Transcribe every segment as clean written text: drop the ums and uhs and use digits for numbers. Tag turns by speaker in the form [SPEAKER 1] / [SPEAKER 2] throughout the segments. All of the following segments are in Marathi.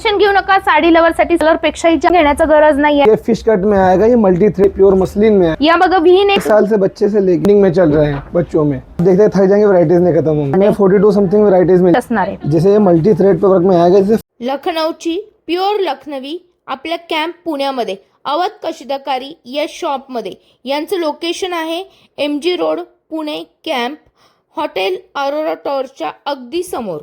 [SPEAKER 1] टेंशन घेऊ नका, साडी लवर साठी कलर पेक्षा घेण्याची गरज नाहीये।
[SPEAKER 2] ये फिश कट में आएगा, ये मल्टी थ्रेड प्योर मसलिन में है।
[SPEAKER 1] या बघा V-neck
[SPEAKER 2] 1 साल से बच्चे से लेकर में चल रहे हैं बच्चों में, देखते थक जाएंगे, वैरायटीज नहीं खत्म होंगी। 42 समथिंग वैरायटीज में
[SPEAKER 1] असणार आहे।
[SPEAKER 2] जैसे ये मल्टी थ्रेड पे वर्क में आएगा, जैसे
[SPEAKER 1] लखनौची प्युअर लखनवी आपल्या कॅम्प पुण्यामध्ये अवध कशिदाकारी या शॉपमध्ये। यांचं लोकेशन आहे MG road Pune camp, hotel Arora टॉवरच्या अगदी समोर।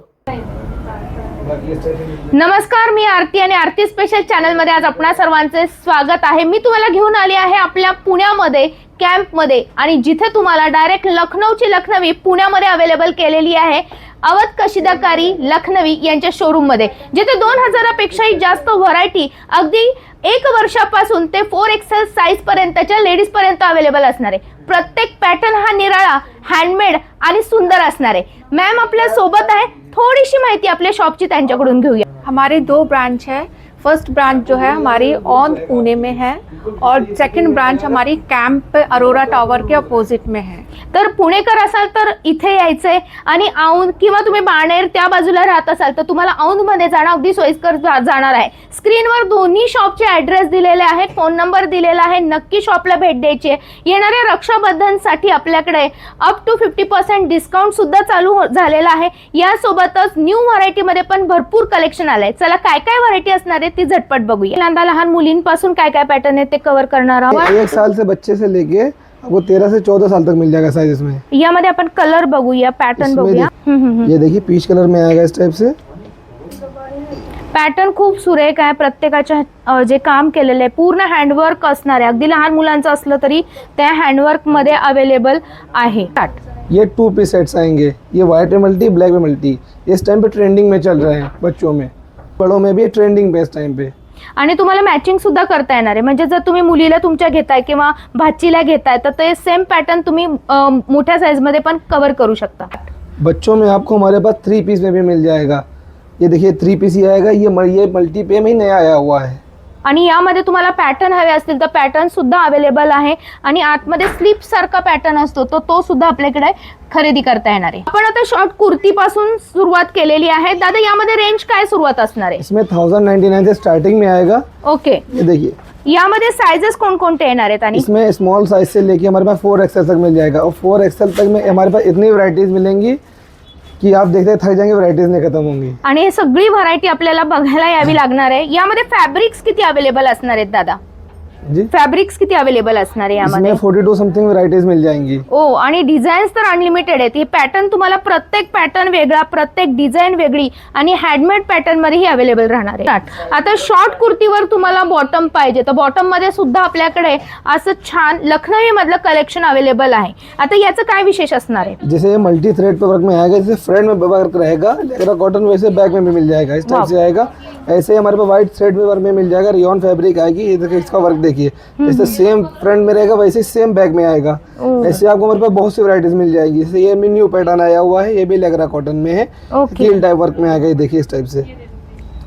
[SPEAKER 1] नमस्कार, मी आरती आणि आरती स्पेशल चॅनल मध्ये आज आपणा सर्वांचे स्वागत आहे। मी तुम्हाला घेऊन आली आहे आपल्या पुण्यामध्ये कॅम्प मध्ये, आणि जिथे तुम्हाला डायरेक्ट लखनौची लखनवी पुण्यामध्ये अवेलेबल केलेली आहे अवध कशिदाकारी लखनवी यांच्या शोरूम मध्ये, जिथे 2000 पेक्षाही जास्त व्हरायटी अगदी 1 वर्षापासून ते 4XL साइज पर्यंतच्या लेडीज पर्यंत अवेलेबल असणार आहे। प्रत्येक पॅटर्न हा निराळा, हँडमेड आणि सुंदर असणार आहे। मॅम आपल्या सोबत आहे, थोडीशी माहिती आपल्या शॉपची त्यांच्याकडून घेऊया।
[SPEAKER 3] हमारे 2 ब्रांच है। फर्स्ट ब्रांच जो है हमारी ऑन पुणे में है और सेकंड ब्रांच हमारी कैंप अरोरा टावर के अपोजिट में है।
[SPEAKER 1] तर पुणेकर असाल तर इथे यायचंय, आणि औंध किंवा तुम्ही बाणेर त्या बाजूला राहत असाल तर तुम्हाला औंध मध्ये जाणं अगदी सोयीस्कर जाणार आहे। स्क्रीनवर दोन्ही शॉपचे ॲड्रेस दिलेले आहेत, फोन नंबर दिलेला आहे, नक्की शॉपला भेट द्यायची आहे। येणाऱ्या रक्षाबंधनसाठी आपल्याकडे अप टू 50% डिस्काउंट सुद्धा चालू झालेला आहे। यासोबतच न्यू व्हरायटी मध्ये पण भरपूर कलेक्शन आलंय। चला काय काय व्हरायटी असणार आहे ती झटपट बघूया। लहान मुलींपासून काय काय पॅटर्न आहे ते कव्हर करणार आहोत।
[SPEAKER 2] 1 साल से बच्चे से लेके आपको 13 से 14 साल तक मिल जाएगा साइज इसमें।
[SPEAKER 1] यामध्ये आपण कलर बघूया, पॅटर्न बघूया।
[SPEAKER 2] ये देखिए पीच कलर में आएगा इस टाइप से।
[SPEAKER 1] पॅटर्न खूप सुरेख आहे, प्रत्येकाच्या जे काम केलेलं आहे पूर्ण हँडवर्क असणार आहे। अगदी लहान मुलांचं असलं तरी त्या हँडवर्क मध्ये अवेलेबल आहे।
[SPEAKER 2] ये 2 पीस सेट्स आएंगे, ये व्हाइट में मल्टी, ब्लैक में मल्टी। इस टाइम पे ट्रेंडिंग में चल रहे हैं बच्चों में, बड़ों में भी ट्रेंडिंग पे इस टाइम पे।
[SPEAKER 1] आणि तुम्हाला मॅचिंग सुद्धा करता येणार आहे, म्हणजे जर तुम्ही मुलीला तुमच्या घेताय किंवा भाचीला घेताय तर ते सेम पॅटर्न तुम्ही मोठ्या साइज मध्ये पण कव्हर करू शकता।
[SPEAKER 2] बच्चों में आपको हमारे पास 3 पीस में भी मिल जाएगा। ये देखिए 3 पीस ही आएगा, ये मल्टी पे में ही नया आया हुआ है।
[SPEAKER 1] आणि यामध्ये तुम्हाला पॅटर्न हवे असतील तर पॅटर्न सुद्धा अवेलेबल आहे, आणि आतमध्ये स्लीप सारखा पॅटर्न असतो तो सुद्धा आपल्याकडे खरेदी करता येणार आहे। आपण आता शॉर्ट कुर्ती पासून सुरुवात केलेली आहे। दादा यामध्ये रेंज काय सुरुवात असणार आहे?
[SPEAKER 2] इसमें 1099 से स्टार्टिंग में आएगा।
[SPEAKER 1] ओके,
[SPEAKER 2] ये देखिए
[SPEAKER 1] यामध्ये साइजेस कोणकोणते येणार आहेत? आणि
[SPEAKER 2] इसमें स्मॉल साइज से लेके हमारे पास 4XL तक मिल जाएगा, और 4XL तक में हमारे पास इतनी वैरायटीज मिलेंगी कि आप देखते थक जाएंगे, वैरायटीज नहीं खत्म होंगी।
[SPEAKER 1] आणि हे सगळी व्हरायटी आपल्याला बघायला यावी लागणार आहे। यामध्ये फॅब्रिक्स किती अवेलेबल असणार आहेत दादा?
[SPEAKER 2] जी,
[SPEAKER 1] फॅब्रिक्स किती अवेलेबल असणार आहे यामध्ये?
[SPEAKER 2] इसमें 42 समथिंग वैरायटीज मिल जाएंगी।
[SPEAKER 1] ओ, आणि डिझाईन्स तर अनलिमिटेड आहेत। हे पॅटर्न तुम्हाला प्रत्येक पॅटर्न वेगळा, प्रत्येक डिझाईन वेगळी, आणि हँडमेड पॅटर्न मध्ये ही अवेलेबल राहणार आहे। आता शॉर्ट कुर्तीवर तुम्हाला बॉटम पाहिजे तर बॉटम मध्ये सुद्धा आपल्याकडे असं छान लखनवी मधलं कलेक्शन अवेलेबल आहे। आता याचं काय विशेष असणार आहे?
[SPEAKER 2] जैसे ये मल्टी थ्रेड पे वर्क में आएगा, जैसे फ्रंट में वर्क रहेगा लेकरा कॉटन, वैसे बैक में भी मिल जाएगा, इस टाइप से आएगा। ऐसे ही हमारे पास व्हाइट थ्रेड पे वर्क में मिल जाएगा, रियॉन फैब्रिक आएगी। ये देखिए इसका वर्क देखिए, जैसे सेम फ्रंट में रहेगा वैसे सेम बैक में आएगा। ऐसे आपको हमारे पास बहुत सी वैरायटीज मिल जाएगी। जैसे ये न्यू पैटर्न आया हुआ है, ये भी लेकरा कॉटन में है, कील टाइप वर्क में आएगा। ये देखिए इस टाइप से,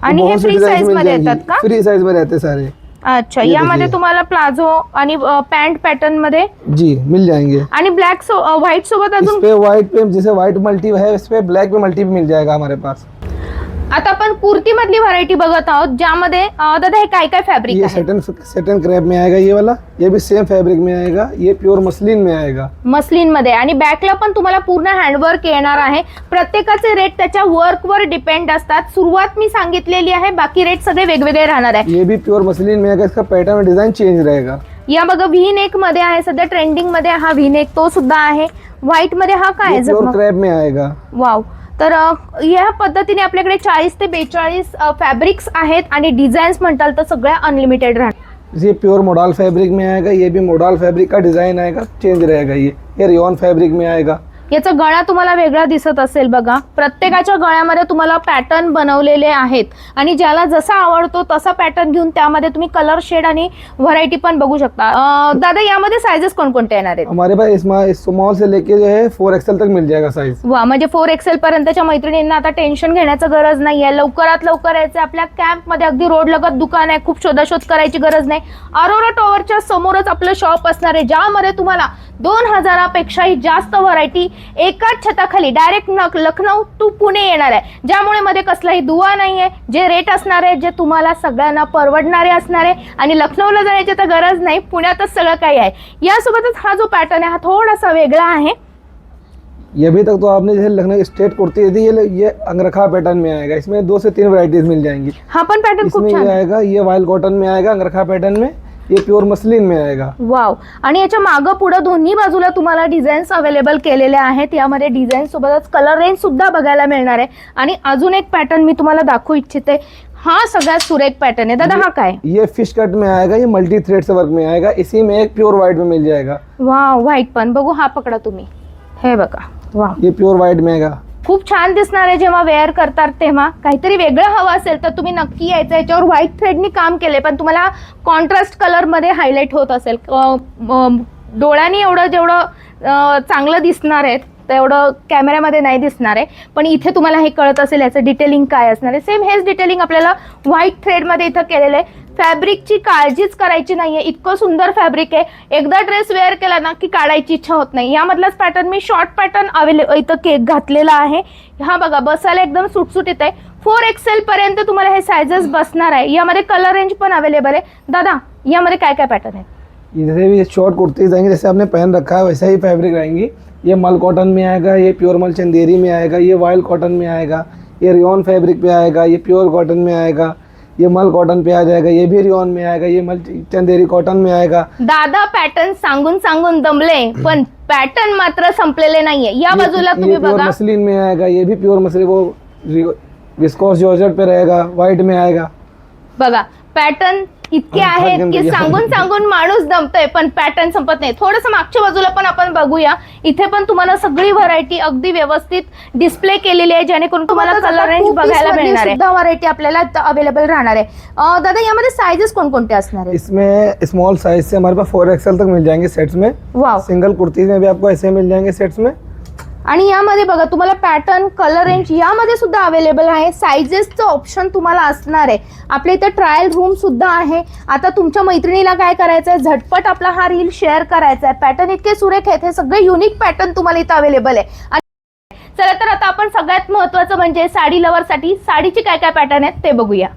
[SPEAKER 1] आणि हे फ्री साइज मध्ये येतात का?
[SPEAKER 2] फ्री साइज में रहते सारे।
[SPEAKER 1] अच्छा, यामध्ये तुम्हाला प्लाझो आणि पॅन्ट पॅटर्न मध्ये
[SPEAKER 2] जी मिल जाएंगे।
[SPEAKER 1] आणि ब्लॅक व्हाइट सोबत
[SPEAKER 2] इस
[SPEAKER 1] अजून
[SPEAKER 2] पे व्हाइट पे, जैसे व्हाइट मल्टी है, इस पे ब्लैक में मल्टी भी मिल जाएगा हमारे पास।
[SPEAKER 1] आता आपण कुर्ती मधली व्हरायटी बघत आहोत, ज्यामध्ये दादा हे काय काय फॅब्रिक
[SPEAKER 2] ये
[SPEAKER 1] आहे?
[SPEAKER 2] सेटन क्रैप में आएगा ये वाला, ये भी सेम फैब्रिक में आएगा, ये प्योर मसलिन में आएगा।
[SPEAKER 1] मसलिन मध्ये, आणि बॅकला पण तुम्हाला पूर्ण हँडवर्क येणार आहे। प्रत्येकाचे रेट त्याच्या वर्कवर डिपेंड असतात। सुरुवात मी सांगितलेली आहे, बाकी रेट सगळे वेगवेगळे राहणार आहे।
[SPEAKER 2] ये भी प्योर मसलिन में आएगा, इसका पैटर्न और डिजाइन चेंज रहेगा।
[SPEAKER 1] या बघा V-neck मध्ये आहे, सध्या ट्रेंडिंग मध्ये हा V-neck तो सुद्धा आहे। व्हाइट मध्ये हा काय आहे?
[SPEAKER 2] प्योर क्रैप में आएगा।
[SPEAKER 1] वाव, तर या पद्धतीने आपल्याकडे 40 ते 42 फॅब्रिक्स आहेत, आणि डिझाईन्स म्हणताल तर सगळ्या अनलिमिटेड राहणार।
[SPEAKER 2] ये प्योर मोडाल फैब्रिक में आएगा, ये भी मोडाल फैब्रिक का डिजाइन आएगा, चेंज रहेगा। ये रियॉन फैब्रिक में आएगा।
[SPEAKER 1] याचा गळा तुम्हाला वेगळा दिसत असेल बघा, प्रत्येकाच्या गळ्यामध्ये तुम्हाला पॅटर्न बनवलेले आहेत, आणि ज्याला जसा आवडतो तसा पॅटर्न घेऊन त्यामध्ये तुम्ही कलर शेड आणि व्हरायटी पण बघू शकता। दादा यामध्ये साइजेस कोणकोणते येणार आहेत?
[SPEAKER 2] हमारे पास स्मॉल से लेके जो है 4XL तक मिल जाएगा साइज।
[SPEAKER 1] वा, म्हणजे 4XL पर्यंतच्या मैत्रिणींना आता टेन्शन घेण्याचं गरज नाहीये। लवकरात लवकर यायचं, आपल्या कॅम्प मध्ये अगदी रोड लगत दुकान आहे, खूप शोधाशोध करायची गरज नाही। अरोरा टॉवरच्या समोरच आपलं शॉप असणार आहे, ज्यामध्ये तुम्हाला 2000 पेक्षाही जास्त व्हरायटी एकाच छताखाली डायरेक्ट लखनौ टू पुणे येणार आहे, ज्यामुळे मध्ये कसलाही दुवा नाहीये, जे रेट असणार आहे जे तुम्हाला सगळ्यांना परवडणारे असणार आहे आणि लखनौला जाण्याची तर गरज नाही, पुण्यातच सगळं काही आहे। यासोबतच हा जो पॅटर्न आहे हा थोडासा वेगळा आहे।
[SPEAKER 2] ये अभी तक तो आपने जैसे लखनऊ की स्ट्रेट कुर्ती थी, ये अंगरखा पैटर्न में आएगा, इसमें 2 से 3 वैरायटीज मिल जाएंगी।
[SPEAKER 1] हा पण पॅटर्न खूप
[SPEAKER 2] इसमें
[SPEAKER 1] छान
[SPEAKER 2] ये
[SPEAKER 1] आहे।
[SPEAKER 2] आएगा, ये वाइल्ड कॉटन में आएगा अंगरखा पैटर्न में, ये प्योर मसलिन में आएगा।
[SPEAKER 1] वाव, आणि याच्या मागं पुढे दोन्ही बाजूला तुम्हाला डिझाईन्स अवेलेबल केलेले आहेत। यामध्ये डिझाईन सोबतच कलर रेंज सुद्धा बघायला मिळणार आहे। आणि अजून एक पॅटर्न मी तुम्हाला दाखवू इच्छिते, हा सगळ्यात सुरेख पॅटर्न आहे। दादा हा काय?
[SPEAKER 2] ये फिश कट में आएगा, ये मल्टी थ्रेड से वर्क में आएगा, इसी में एक प्योर व्हाइट में मिल जाएगा।
[SPEAKER 1] वाव, व्हाईट पण बघू, हा पकडा तुम्ही, हे बघा, वाव
[SPEAKER 2] ये प्योर व्हाइट में आएगा।
[SPEAKER 1] खूप छान दिसणार आहे। जेव्हा वेअर करतात तेव्हा काहीतरी वेगळं हवं असेल तर तुम्ही नक्की यायचं। याच्यावर व्हाईट थ्रेडनी काम केले पण तुम्हाला कॉन्ट्रास्ट कलर मध्ये हायलाइट होत असेल, डोळ्यांनी एवढं जेवढं चांगलं दिसणार आहे तेवढं कॅमेऱ्यामध्ये नाही दिसणार आहे, पण इथे तुम्हाला हे कळत असेल याचं डिटेलिंग काय असणार आहे। सेम हेच डिटेलिंग आपल्याला व्हाईट थ्रेडमध्ये इथं केलेलं आहे। फॅब्रिकची काळजीच करायची नाहीये, इतकं सुंदर फॅब्रिक आहे। एकदा ड्रेस वेअर केला ना की काढायची इच्छा होत नाही। यामधलाच पॅटर्न मी शॉर्ट पॅटर्न इथं केक घातलेला आहे। हा बघा, बसायला एकदम सुटसुटीत आहे। 4XL पर्यंत तुम्हाला हे साइजेस बसणार आहे। यामध्ये कलर रेंज पण अवेलेबल आहे। दादा यामध्ये काय काय पॅटर्न आहे?
[SPEAKER 2] जैसे भी शॉर्ट कुर्तीज आएंगी, जैसे आपने पहन रखा है वैसा ही फैब्रिक रहेंगी। ये मल कॉटन में आएगा, ये प्योर मल चंदेरी में आएगा, ये वाइल्ड कॉटन में आएगा, ये रियोन फैब्रिक पे आएगा, ये प्योर कॉटन में आएगा, ये मल कॉटन पे आ जाएगा, ये भी रियोन में आएगा, ये मल चंदेरी कॉटन में आएगा।
[SPEAKER 1] दादा पॅटर्न सांगून सांगून दमले पण पॅटर्न मात्र संपलेले नाहीये। या बाजूला तुम्ही
[SPEAKER 2] प्योर
[SPEAKER 1] बघा,
[SPEAKER 2] मसलिन में आएगा, ये भी प्योर मसलिन, वो विस्कोस जॉर्जेट पे रहेगा, व्हाइट में आएगा।
[SPEAKER 1] बघा पॅटर्न इतके आहेत की सांगून सांगून माणूस दमतोय पण पॅटर्न संपत नाही। थोडंसं मागच्या बाजूला पण आपण बघूया, इथे पण तुम्हाला सगळी व्हरायटी अगदी व्यवस्थित डिस्प्ले केलेली आहे, जेणेकरून तुम्हाला कलर रेंज बघायला मिळणार आहे। सुद्धा व्हरायटी आपल्याला अवेलेबल राहणार आहे। दादा यामध्ये साइजेस कोणकोणते असणार आहेत?
[SPEAKER 2] इसमें स्मॉल साइज से हमारे पास 4XL तक मिल जाएंगे सेट्स में।
[SPEAKER 1] वाव,
[SPEAKER 2] सिंगल कुर्तीज में भी आपको ऐसे मिल जाएंगे सेट्स में।
[SPEAKER 1] आणि यामध्ये बघा तुम्हाला पॅटर्न कलर रेंज यामध्ये सुद्धा अवेलेबल आहे। साइजेसचं ऑप्शन तुम्हाला असणार आहे। आपल्या इथं ट्रायल रूम सुद्धा आहे। आता तुमच्या मैत्रिणीला काय करायचं आहे, झटपट आपला हा रील शेअर करायचा आहे। पॅटर्न इतके सुरेख आहेत, हे सगळे युनिक पॅटर्न तुम्हाला इथं अवेलेबल आहे। चला तर आता आपण सगळ्यात महत्त्वाचं म्हणजे साडी लवरसाठी साडीची काय काय पॅटर्न आहेत ते बघूया।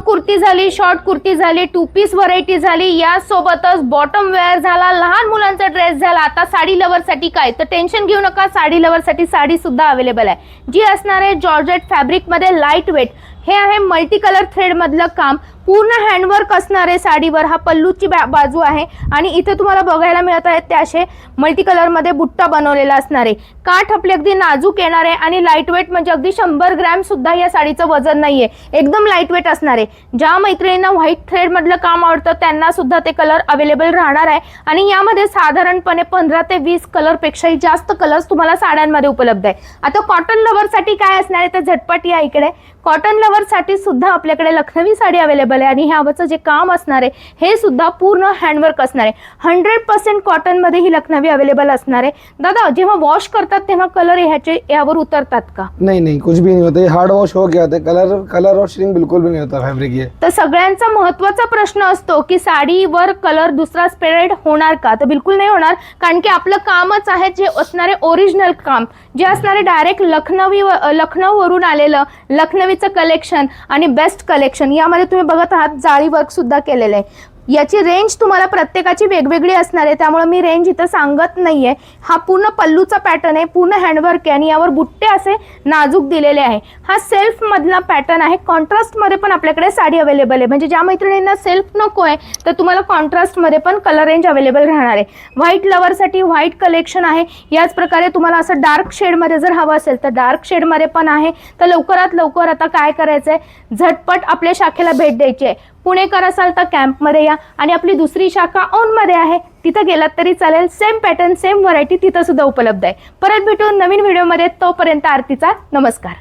[SPEAKER 1] कुर्ती झाली, शॉर्ट कुर्ती झाली, 2 पीस व्हरायटी झाली, यासोबतच बॉटम वेअर झाला, लहान मुलांचा ड्रेस झाला। आता साडी लवरसाठी काय, तर टेन्शन घेऊ नका, साडी लवरसाठी साडी सुद्धा अवेलेबल आहे, जी असणार आहे जॉर्जेट फॅब्रिक मध्ये लाईट वेट। हे आहे मल्टी कलर थ्रेड मधलं काम, पूर्ण हँडवर्क असणार आहे साडीवर। हा पल्लूची बाजू आहे आणि इथे तुम्हाला बघायला मिळत आहेत ते असे मल्टी कलर मध्ये बुट्टा बनवलेला असणार आहे। काठ आपले अगदी नाजूक येणार आहे आणि लाईट वेट म्हणजे अगदी 100 ग्रॅम सुद्धा या साडीचं वजन नाहीये, एकदम लाईट वेट असणार आहे। ज्या मैत्रिणींना व्हाईट थ्रेड मधलं काम आवडतं त्यांना सुद्धा ते कलर अवेलेबल राहणार आहे। आणि यामध्ये साधारणपणे 15 ते 20 कलर पेक्षाही जास्त कलर्स तुम्हाला साड्यांमध्ये उपलब्ध आहे। आता कॉटन लवर साठी काय असणार आहे तर झटपट या इकडे। कॉटन लवर साठी सुद्धा आपल्याकडे लखनवी साडी अवेलेबल आहे आणि ह्यावरचं जे काम असणार आहे हे सुद्धा पूर्ण हँडवर्क असणार आहे। 100% कॉटन मध्ये ही लखनवी अवेलेबल असणार आहे। दादा जेव्हा वॉश करतात तेव्हा कलर ह्याचे यावर उतरतात का?
[SPEAKER 2] नहीं नहीं, कुछ भी नहीं होता, ये हार्ड वॉश हो गया होता है। कलर और श्रिंक बिल्कुल भी नहीं होता फैब्रिक ये।
[SPEAKER 1] तर सगळ्यांचा महत्त्वाचा प्रश्न असतो की साडीवर कलर दुसरा स्प्रेड होणार का, तर बिलकुल नाही होणार, कारण की आपलं कामच आहे जे असणारे ओरिजिनल काम, जे असणारे डायरेक्ट लखनौवरून आलेलं लखनवीचं कलेक्शन आणि बेस्ट कलेक्शन। यामध्ये तुम्ही बघत आहात जाळी वर्क सुद्धा केलेलं आहे। याची रेंज तुम्हाला प्रत्येकाची वेगवेगळी असणार आहे, त्यामुळे मी रेंज इथं सांगत नाहीये। हा पूर्ण पल्लूचा पॅटर्न आहे, पूर्ण हँडवर्क आहे आणि यावर बुट्टे असे नाजूक दिलेले आहे। हा सेल्फ मधला पॅटर्न आहे। कॉन्ट्रास्ट मध्ये पण आपल्याकडे साडी अवेलेबल आहे, म्हणजे ज्या मैत्रिणींना सेल्फ नको आहे तर तुम्हाला कॉन्ट्रास्ट मध्ये पण कलर रेंज अवेलेबल राहणार आहे। व्हाईट लवर साठी व्हाईट कलेक्शन आहे। याच प्रकारे तुम्हाला असं डार्क शेड मध्ये जर हवं असेल तर डार्क शेड मध्ये पण आहे। तर लवकरात लवकर आता काय करायचंय, झटपट आपल्या शाखेला भेट द्यायची आहे। पुणेकर असाल तर कॅम्पमध्ये या आणि आपली दुसरी शाखा औंधमध्ये आहे, तिथं गेलात तरी चालेल। सेम पॅटर्न सेम व्हरायटी तिथं सुद्धा उपलब्ध आहे। परत भेटू नवीन व्हिडिओमध्ये, तोपर्यंत आरतीचा नमस्कार।